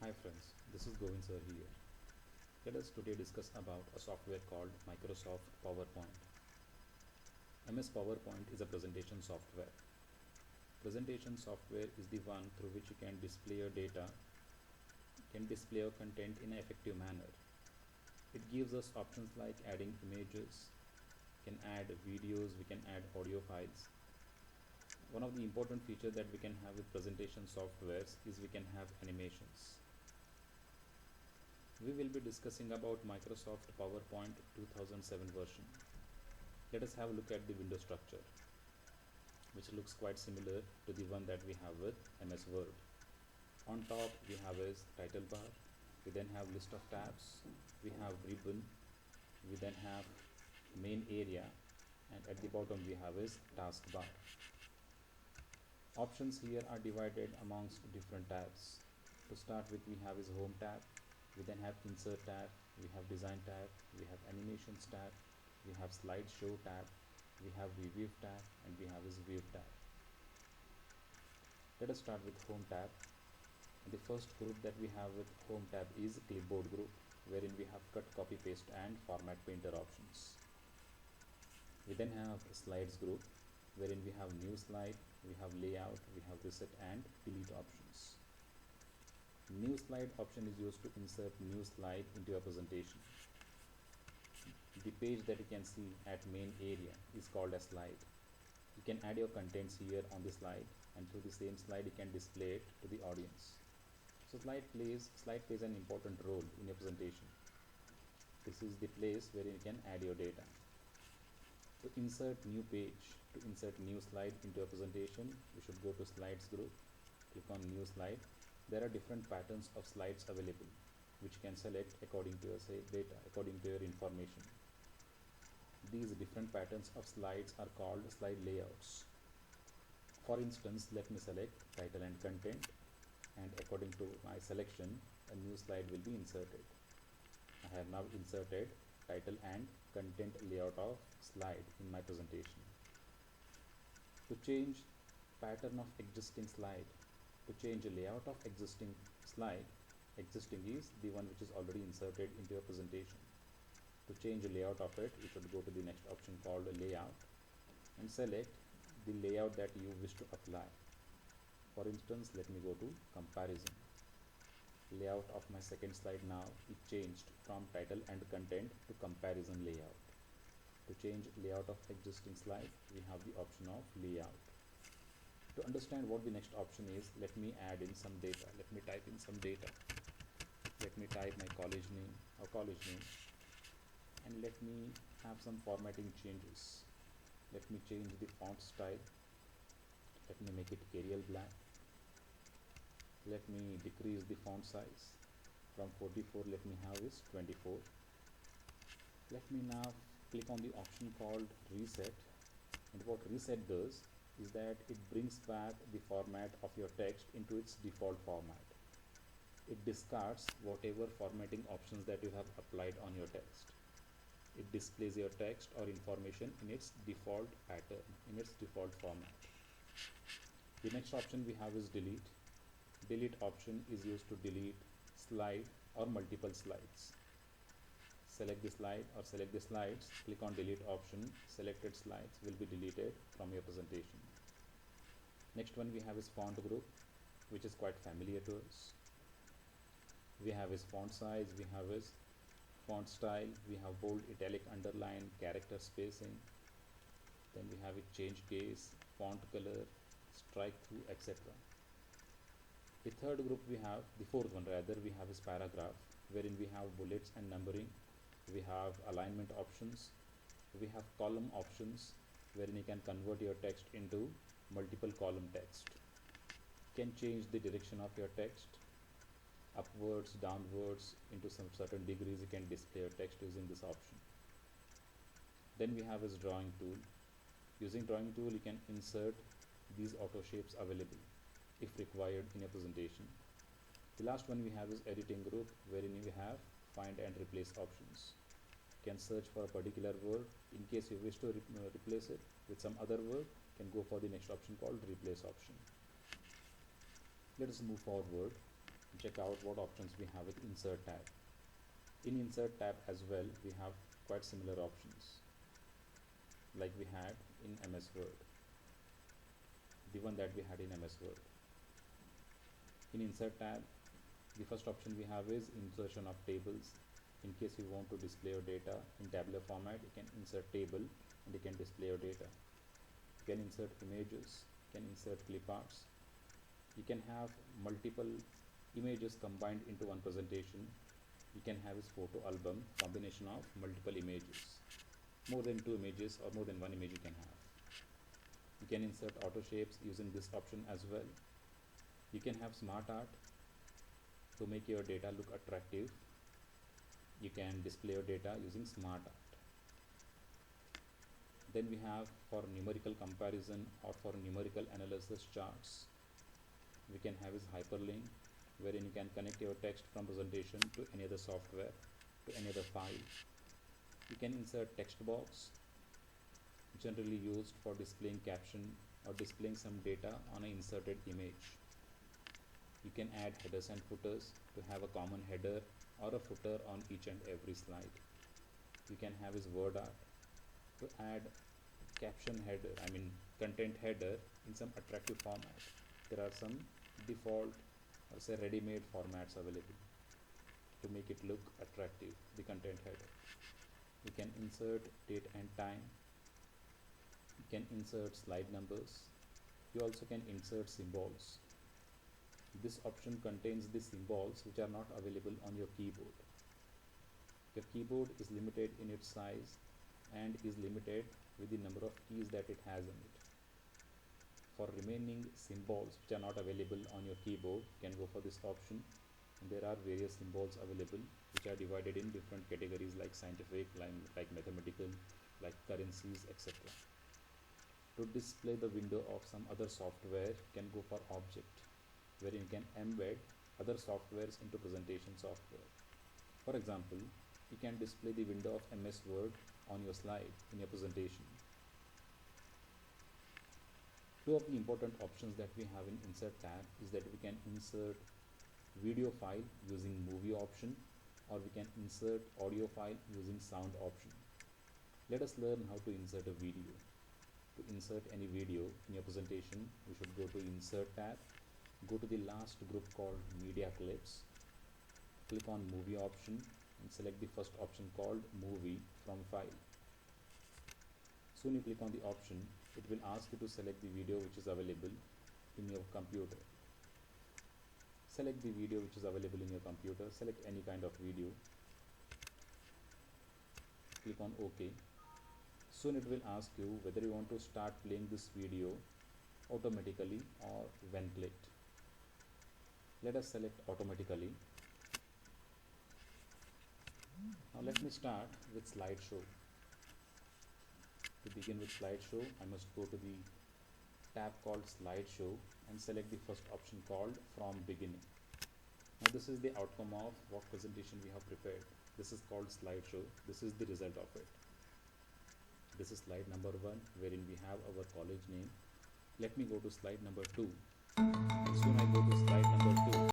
Hi friends, this is Govind sir here. Let us today discuss about a software called Microsoft PowerPoint. MS PowerPoint is a presentation software. Presentation software is the one through which you can display your data, can display your content in an effective manner. It gives us options like adding images, can add videos, we can add audio files. One of the important features that we can have with presentation softwares is we can have animations. We will be discussing about Microsoft PowerPoint 2007 version. Let us have a look at the window structure, which looks quite similar to the one that we have with MS Word. On top we have a title bar, we then have list of tabs, we have ribbon, we then have main area, and at the bottom we have is taskbar. Options here are divided amongst different tabs. To start with, we have is home tab, we then have insert tab, we have design tab, we have animations tab, we have slideshow tab, we have review tab, and we have is view tab. Let us start with home tab. And the first group that we have with home tab is clipboard group, wherein we have cut, copy, paste and format painter options. We then have slides group, wherein we have new slide, we have layout, we have reset and delete options. New slide option is used to insert new slide into your presentation. The page that you can see at main area is called a slide. You can add your contents here on the slide, and through the same slide you can display it to the audience. So slide plays an important role in your presentation. This is the place where you can add your data. To insert new page, to insert new slide into a presentation, we should go to slides group, click on new slide. There are different patterns of slides available, which you can select according to your data, according to your information. These different patterns of slides are called slide layouts. For instance, let me select title and content, and according to my selection, a new slide will be inserted. I have now inserted title and content layout of slide in my presentation. To change pattern of existing slide, to change a layout of existing slide, existing is the one which is already inserted into your presentation. To change the layout of it, you should go to the next option called layout and select the layout that you wish to apply. For instance, let me go to comparison. Layout of my second slide now is changed from title and content to comparison layout. To change layout of existing slide, we have the option of layout. To understand what the next option is, let me add in some data. Let me type in some data. Let me type my college name, and let me have some formatting changes. Let me change the font style. Let me make it Arial black. Let me decrease the font size from 44, let me have is 24. Let me now click on the option called reset, and what reset does is that it brings back the format of your text into its default format. It discards whatever formatting options that you have applied on your text. It displays your text or information in its default pattern, in its default format. The next option we have is delete. Delete option is used to delete slide or multiple slides. Select the slide or select the slides, click on delete option, selected slides will be deleted from your presentation. Next one we have is font group, which is quite familiar to us. We have is font size, we have is font style, we have bold, italic, underline, character spacing, then we have it change case, font color, strike through, etc. The third group we have, the fourth one rather, we have is paragraph, wherein we have bullets and numbering, we have alignment options, we have column options, wherein you can convert your text into multiple column text. You can change the direction of your text, upwards, downwards, into some certain degrees you can display your text using this option. Then we have is drawing tool. Using drawing tool you can insert these auto shapes available if required in your presentation. The last one we have is editing group, wherein we have find and replace options. You can search for a particular word. In case you wish to replace it with some other word, you can go for the next option called replace option. Let us move forward. Check out what options we have with insert tab. In insert tab as well, we have quite similar options like we had in MS Word, the one that we had in MS Word. In insert tab, the first option we have is insertion of tables. In case you want to display your data in tabular format, you can insert table and you can display your data. You can insert images, you can insert clip arts. You can have multiple images combined into one presentation. You can have this photo album, combination of multiple images. More than 2 images or more than 1 image you can have. You can insert auto shapes using this option as well. You can have smart art to make your data look attractive. You can display your data using smart art. Then we have for numerical comparison or for numerical analysis charts. We can have is hyperlink, wherein you can connect your text from presentation to any other software, to any other file. You can insert text box, generally used for displaying caption or displaying some data on an inserted image. You can add headers and footers to have a common header or a footer on each and every slide. You can have is word art to add caption header, content header in some attractive format. There are some default or say ready-made formats available to make it look attractive, the content header. You can insert date and time. You can insert slide numbers. You also can insert symbols. This option contains the symbols which are not available on your keyboard. Your keyboard is limited in its size and is limited with the number of keys that it has in it. For remaining symbols which are not available on your keyboard, you can go for this option. And there are various symbols available which are divided in different categories like scientific, like mathematical, like currencies, etc. To display the window of some other software, you can go for object, where you can embed other softwares into presentation software. For example, you can display the window of MS Word on your slide in your presentation. Two of the important options that we have in insert tab is that we can insert video file using movie option, or we can insert audio file using sound option. Let us learn how to insert a video. To insert any video in your presentation, we should go to insert tab, go to the last group called media clips, click on movie option and select the first option called movie from file. Soon you click on the option, it will ask you to select the video which is available in your computer. Select the video which is available in your computer, select any kind of video, click on OK. Soon it will ask you whether you want to start playing this video automatically or when clicked. Let us select automatically. Now let me start with slideshow. To begin with slideshow, I must go to the tab called slideshow and select the first option called from beginning. Now this is the outcome of what presentation we have prepared. This is called slideshow. This is the result of it. This is slide number 1, wherein we have our college name. Let me go to slide number 2. And soon I go to slide number 2.